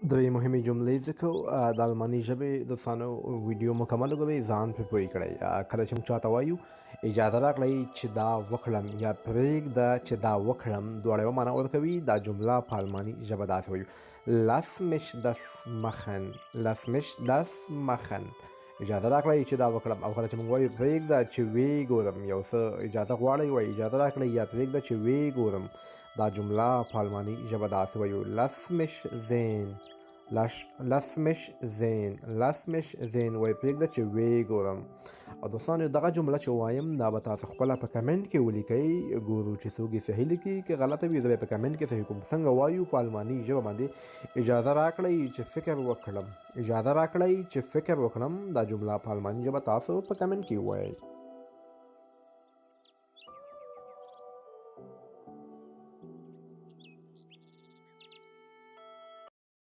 دوی مهمې جملې ذکر د الماني ژبې دوستانو ویډیو مکمل وګورئ ځان پرې پوه کړئ کله چې موږ چاته وایو اجازه راکړئ چې دا وکړم یا پرېږده چې دا وکړم دواړه یوه معنا ورکوي دا جمله په الماني ژبه داسې وایو lass mich das machen lass mich das machen اجازه راکړئ چې دا وکړم او کله چې موږ وایو پرېږده چې ویې ګورم یو څه اجازه غواړئ وایي اجازه راکړئ یا پرېږده چې ویې ګورم دا جمله په الماني ژبه داسې وایو lass mich sehen lass mich sehen وایي پرېږده چې ویې ګورم او دوستانو دغه جمله چې وایم دا به تاسو خپله په کمنټ کې ولیکئ ګورو چې څوک یې صحیح لیکي که غلطه وي زه به یې په کمنټ کې صحیح کوم څنګه وایو په الماني ژبه باندې اجازه راکړئ چې فکر وکړم دا جمله په الماني ژبه تاسو په کمنټ کې ووایئ